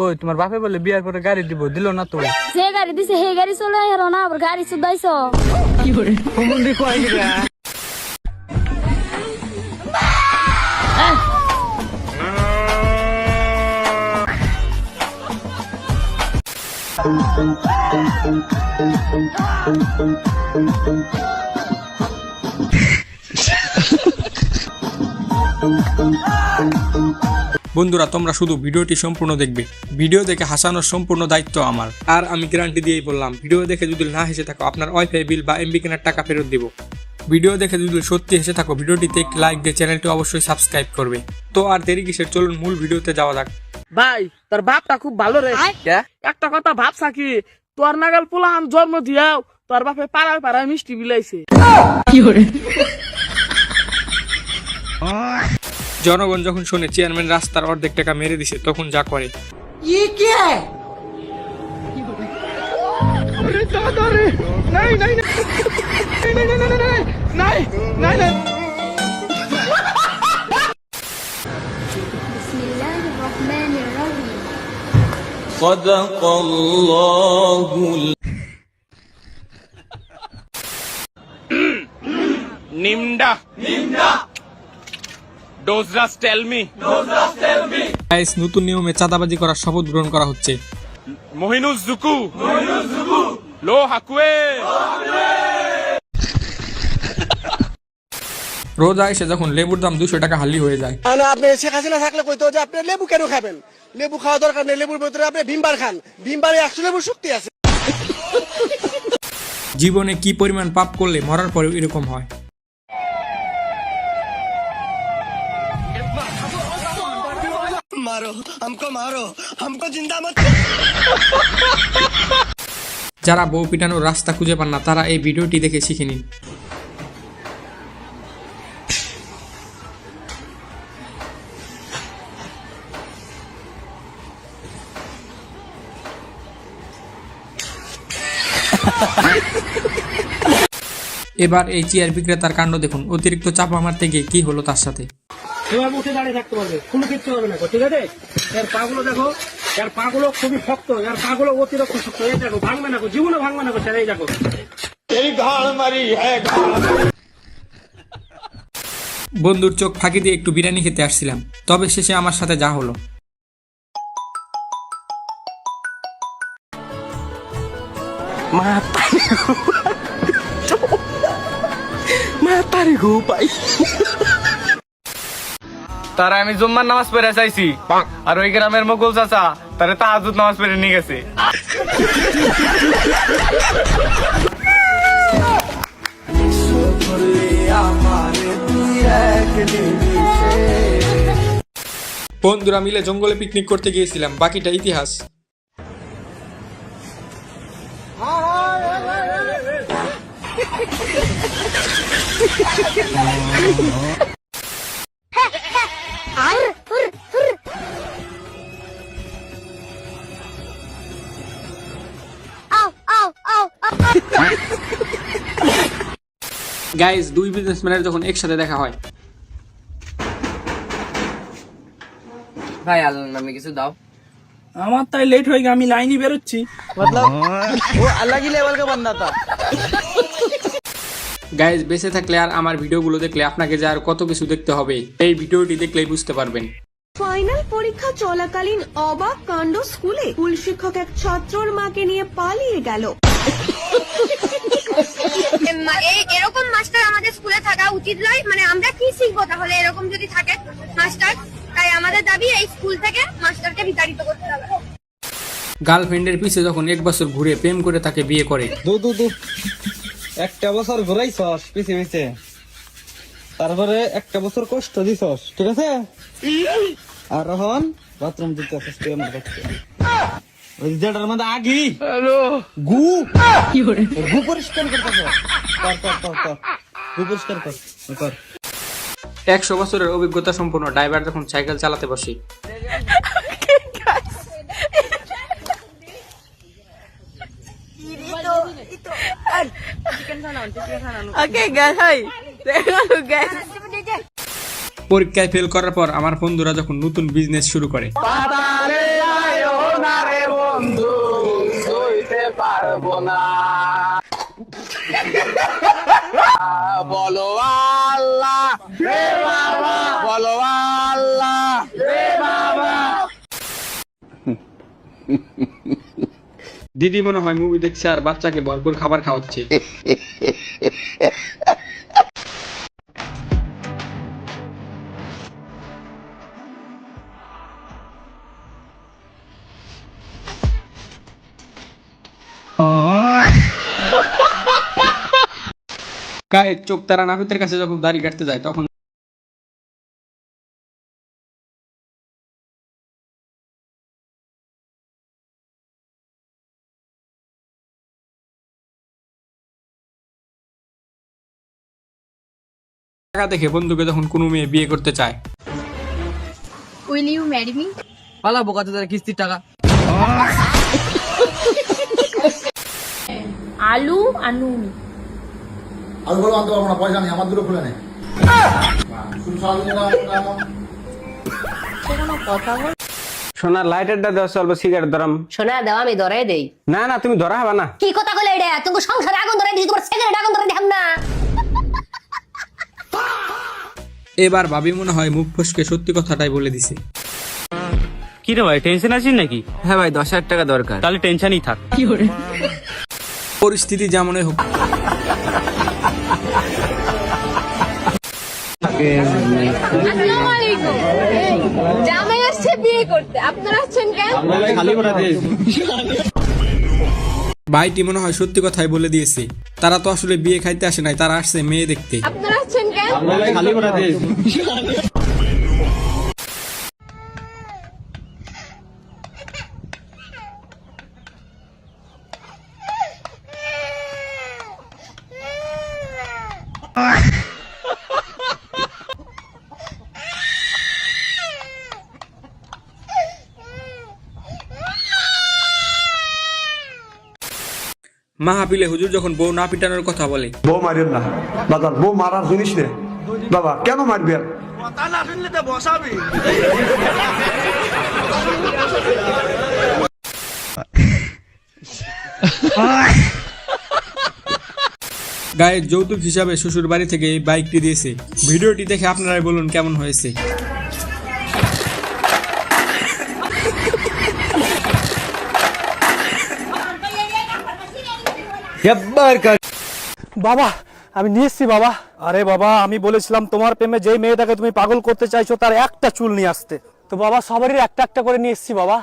ওই তোমার বাপে বলে বিয়ার পরে গাড়ি দিব, দিল না তো? যে গাড়ি দিছে সেই গাড়ি চলে আর না আবার গাড়ি চুদাইছো কি করে সম্বন্ধে কয় গিরা? বন্ধুরা, তোমরা শুধু ভিডিওটি সম্পূর্ণ দেখবে। ভিডিও দেখে হাসানোর সম্পূর্ণ দায়িত্ব আমার। আর আমি গ্যারান্টি দিয়েই বললাম, ভিডিও দেখে যদি না হেসে থাকো, আপনার ওয়াইফাই বিল বা এমবি কেনার টাকা ফেরত দিব। ভিডিও দেখে যদি সত্যি হেসে থাকো, ভিডিওটিতে একটি লাইক দিয়ে চ্যানেলটি অবশ্যই সাবস্ক্রাইব করবে। তো আর দেরি কিসের, চলুন মূল ভিডিওতে যাওয়া যাক। ভাই তোর বাপটা খুব ভালো রে। একটা কথা ভাবছা কি, তোর নাগাল পোলাহান জন্ম দিয়াও তোর বাপে পাড়ায় পাড়ায় মিষ্টি বিলাইছে। জনগণ যখন শোনে চেয়ারম্যান রাস্তার অর্ধেক টাকা মেরে দিছে, তখন যা করে। NIMDA ডোজরাস tell me. গাইস, নতুন নিয়মে চাঁদাবাজি করার শপথ গ্রহণ করা হচ্ছে। মহিনুস জুকু লো হাকুয়ে। রোজা এসে যখন লেবুর দাম 200 টাকা হালি হয়ে যায়, আপনি শেখ হাসিনা থাকলে কইতো যে আপনি লেবু কেন খাবেন, লেবু খাওয়া দরকার নেই, লেবুর ভিতরে আপনি ভিমবার খান, ভিমবারে 100 লেবুর শক্তি আছে। জীবনে কি পরিমাণ পাপ করলে মরার পরেও এরকম হয়। মারো हमको जिंदा मत। যারা বউ পিটানোর রাস্তা খুঁজে পান না, তারা এই ভিডিওটি দেখে শিখে নিন। এবার এই চেয়ার বিক্রেতার কাণ্ড দেখুন। অতিরিক্ত চাপা মারতে গিয়ে কি হলো তার সাথে। এবার মুখে দাঁড়িয়ে থাকতে পারবে, কোনো কিচ্ছু হবে না, ঠিক আছে? এর পাগুলো দেখো, এর পাগুলো খুবই শক্ত, এর পাগুলো অতিরিক্ত শক্ত। এই দেখো, ভাঙবে না, জীবনে ভাঙবে না, স্যার। এই দেখো, বন্ধুর চোখ ফাঁকি দিয়ে একটু বিরিয়ানি খেতে আসছিলাম, তবে শেষে আমার সাথে যা হলো। তারা আমি জুম্মার নামাজ পড়ে চাইছি, আর ওই গ্রামের মুকুল চাচা তারা তাহাজ্জুদ নামাজ পড়ে নিয়ে গেছে। বন্ধুরা মিলে জঙ্গলে পিকনিক করতে গিয়েছিলাম, বাকিটা ইতিহাস। গাইজ, দুই বিজনেসম্যানের যখন একসাথে দেখা হয়, ভাই আল্লাহর নামে কিছু দাও। আমার তাই লেট হয়ে গেছে, আমি লাইনে বেরোচ্ছি। গাইজ বেঁচে থাকলে আর আমার ভিডিওগুলো দেখলে আপনাকে যে আর কত কিছু দেখতে হবে, এই ভিডিওটি দেখলেই বুঝতে পারবেন। ফাইনাল পরীক্ষা চলাকালীন অবাক কাণ্ড স্কুলে। স্কুল শিক্ষক এক ছাত্রর মাকে নিয়ে পালিয়ে গেল। এরকম মাস্টার আমাদের স্কুলে থাকা উচিত নয়। মানে আমরা কি শিখবো তাহলে এরকম যদি থাকে মাস্টার? তাই আমাদের দাবি এই স্কুল থেকে মাস্টারকে বিতাড়িত করতে হবে। গার্লফ্রেন্ডের পিছে যখন 1 বছর ঘুরে প্রেম করে তাকে বিয়ে করে, একটা বছর ঘুরাইছস পিছে পিছে, তারপরে একটা বছর কষ্ট দিছস, ঠিক আছে? আর এখন বাথরুম দিতে আসছিস তুই আমার কাছে। ওই যেটার মধ্যে আগি গু গু পরিষ্কার করতে গু পরিষ্কার কর। 100 বছরের অভিজ্ঞতা সম্পন্ন ড্রাইভার যখন সাইকেল চালাতে বসে, পরীক্ষায় ফেল করার পর আমার বন্ধুরা যখন নতুন বিজনেস শুরু করে, বলো আল্লাহ রে বাবা, বলো আল্লাহ রে বাবা। দিদি মনে হয় মুভি দেখছে আর বাচ্চাকে ভরপুর খাবার খাওয়াচ্ছে। গায়ে চোখ তারা নাপিতের কাছে যখন দাড়ি কাটতে যায় তখন টাকা দেখে বন্ধুকে যখন কোনো মেয়ে বিয়ে করতে চায়, উইল ইউ ম্যারি মি? পালা বোকাতে তার কিস্তির টাকা। আলু আর নুন। আর বলো আনতে পারবো না, পয়সা নেই, আমার দুটো খুলে নেই। সোনার লাইটারটা দেওয়া চলবো, সিগারেট ধরাম। শোনা দাও, আমি ধরাই দেই। না না, তুমি ধরা হবে না। কি কথা বলে এটা? তুমি সংসারে আগুন ধরাই দিছি, তোমার সিগারেট আগুন ধরাই দিলাম না। এবার ভাবি মনে হয় মুখ ফসকে সত্যি কথাটাই বলে দিছে। কি রে ভাই, টেনশন আছিস নাকি? হ্যাঁ ভাই, 10,000 টাকা দরকার। তাহলে টেনশনই থাক। পরিস্থিতি যেমনই হোক, আসসালামু আলাইকুম। জামাই আসছে বিয়ে করতে, আপনারা আসছেন কেন? ভাইটি মনে হয় সত্যি কথাই বলে দিয়েছে। তারা তো আসলে বিয়ে খাইতে আসে নাই, তারা আসছে মেয়ে দেখতে। আপনারা আসছেন কেন? মাহফিলে হুজুর যখন বউ না পিটানোর কথা বলে, বউ মারেন না বাবা, বউ মারার জিনিস নে বাবা, কেন মারবেন? গায়ের যৌতুক হিসাবে শ্বশুর বাড়ি থেকে এই বাইকটি দিয়েছে। ভিডিওটি দেখে আপনারাই বলুন কেমন হয়েছে। বাবা, আমি নিয়ে এসছি বাবা। আরে বাবা, আমি বলেছিলাম তোমার প্রেমে যেই মেয়েটাকে তুমি পাগল করতে চাইছো তার একটা চুল নিয়ে আসতে। তো বাবা, সবারই একটা একটা করে নিয়ে এসছি বাবা।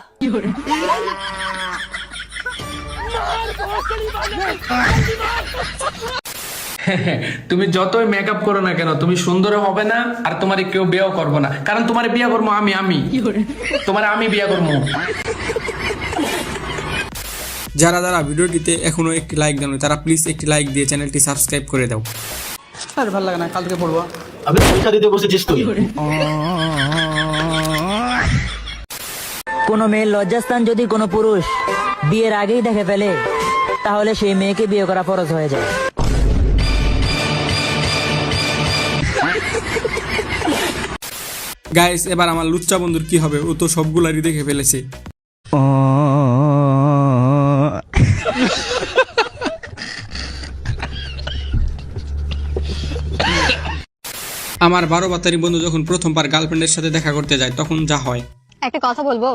তুমি যতই মেকআপ করো না কেন, তুমি সুন্দর হবে না, আর তোমার কেউ বিয়েও করবো না, কারণ তোমার বিয়ে করবো আমি তোমার আমি বিয়ে করবো। যারা যারা ভিডিওটিতে এখনো একটি লাইক দেন তারা প্লিজ একটি লাইক দিয়ে চ্যানেলটি সাবস্ক্রাইব করে দাও। আর ভালো লাগে না, কাল থেকে পড়বো। আমি পরীক্ষা দিতে বসেছিস তুই। কোনো মেয়ের লজ্জাস্থান যদি কোনো পুরুষ বিয়ের আগেই দেখে ফেলে, তাহলে সেই মেয়েকে বিয়ে করা ফরজ হয়ে যায়। গাইস, এবার আমার লুচ্চা বন্ধুর কি হবে? ও তো সবগুলারই দেখে ফেলেছে। আমার 12 বাতারি বন্ধু যখন প্রথমবার গার্লফ্রেন্ডের সাথে দেখা করতে যায় তখন যা হয়। একটা কথা বলবো?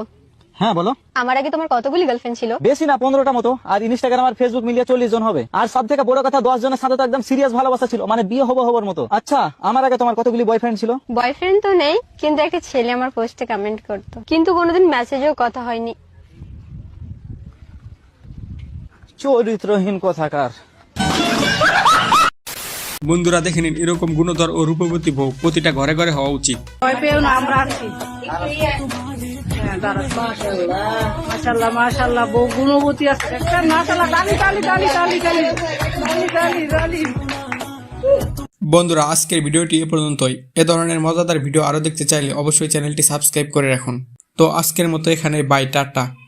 হ্যাঁ বলো। আমার আগে তোমার কতগুলি গার্লফ্রেন্ড ছিল? বেশি না, 15টা মতো। আর ইনস্টাগ্রাম আর ফেসবুক মিলিয়ে 40 জন হবে। আর সব থেকে বড় কথা, 10 জনের সাথে তো একদম সিরিয়াস ভালোবাসা ছিল, মানে বিয়ে হবার মতো। আচ্ছা, আমার আগে তোমার কতগুলি বয়ফ্রেন্ড ছিল? বয়ফ্রেন্ড তো নেই, কিন্তু একটা ছেলে আমার পোস্টে কমেন্ট করতো, কিন্তু কোনোদিন মেসেজেও কথা হয়নি। চরিত্রহীন কথাকার। বন্ধুরা দেখে নিন, এরকম গুণধর ও রূপবতী বউ প্রতিটা ঘরে ঘরে হওয়া উচিত। মাশাআল্লাহ মাশাআল্লাহ, বউ গুণবতী আছে একটা। মাশাআল্লাহ, ডালি। বন্ধুরা, আজকের ভিডিওটি এ পর্যন্তই। এ ধরনের মজাদার ভিডিও আরো দেখতে চাইলে অবশ্যই চ্যানেলটি সাবস্ক্রাইব করে রাখুন। তো আজকের মতো এখানে বাই, টাটা।